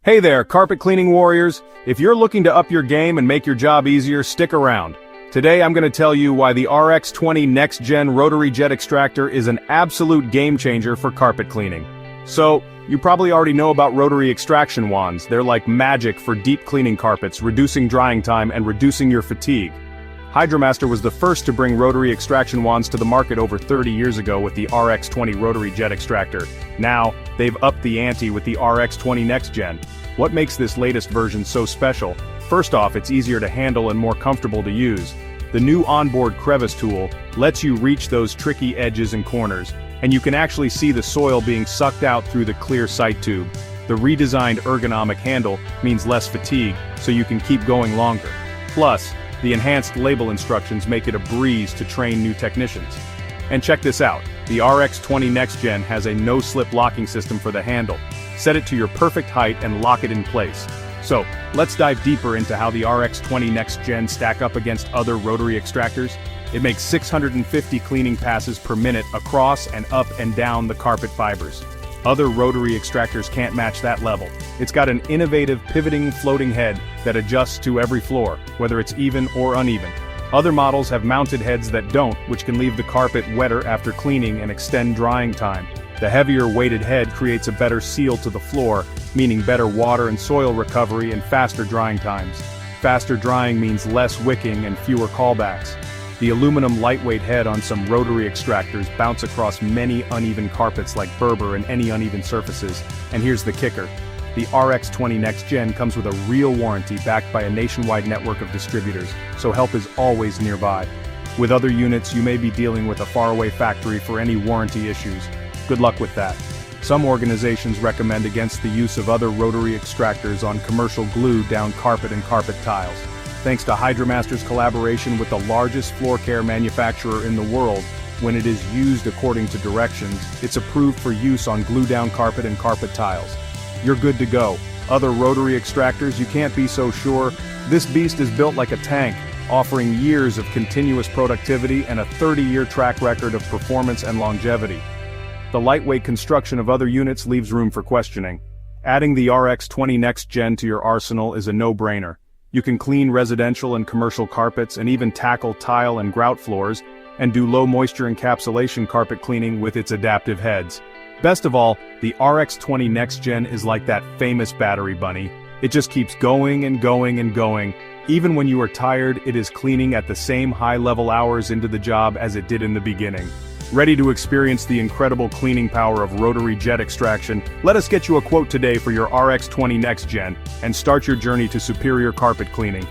Hey there, carpet cleaning warriors. If you're looking to up your game and make your job easier, stick around. Today I'm going to tell you why the RX20 NEXTGEN Rotary Jet Extractor is an absolute game changer for carpet cleaning. So, you probably already know about rotary extraction wands. They're like magic for deep cleaning carpets, reducing drying time and reducing your fatigue. Hydromaster was the first to bring rotary extraction wands to the market over 30 years ago with the RX20 Rotary Jet Extractor. Now, they've upped the ante with the RX20 NEXTGEN. What makes this latest version so special? First off, it's easier to handle and more comfortable to use. The new onboard crevice tool lets you reach those tricky edges and corners, and you can actually see the soil being sucked out through the clear sight tube. The redesigned ergonomic handle means less fatigue, so you can keep going longer. Plus, the enhanced label instructions make it a breeze to train new technicians. And check this out, the RX20 NEXTGEN has a no-slip locking system for the handle. Set it to your perfect height and lock it in place. So, let's dive deeper into how the RX20 NEXTGEN stack up against other rotary extractors. It makes 650 cleaning passes per minute across and up and down the carpet fibers. Other rotary extractors can't match that level. It's got an innovative pivoting floating head that adjusts to every floor, whether it's even or uneven. Other models have mounted heads that don't, which can leave the carpet wetter after cleaning and extend drying time. The heavier weighted head creates a better seal to the floor, meaning better water and soil recovery and faster drying times. Faster drying means less wicking and fewer callbacks. The aluminum lightweight head on some rotary extractors bounce across many uneven carpets like Berber and any uneven surfaces. And here's the kicker. The RX20 NEXTGEN comes with a real warranty backed by a nationwide network of distributors, so help is always nearby. With other units, you may be dealing with a faraway factory for any warranty issues. Good luck with that. Some organizations recommend against the use of other rotary extractors on commercial glue down carpet and carpet tiles. Thanks to Hydromaster's collaboration with the largest floor care manufacturer in the world, when it is used according to directions, it's approved for use on glue-down carpet and carpet tiles. You're good to go. Other rotary extractors, you can't be so sure. This beast is built like a tank, offering years of continuous productivity and a 30-year track record of performance and longevity. The lightweight construction of other units leaves room for questioning. Adding the RX20 NEXTGEN to your arsenal is a no-brainer. You can clean residential and commercial carpets and even tackle tile and grout floors, and do low moisture encapsulation carpet cleaning with its adaptive heads. Best of all, the RX20 NEXTGEN is like that famous battery bunny. It just keeps going and going and going. Even when you are tired, it is cleaning at the same high-level hours into the job as it did in the beginning. Ready to experience the incredible cleaning power of rotary jet extraction? Let us get you a quote today for your RX20 NEXTGEN and start your journey to superior carpet cleaning.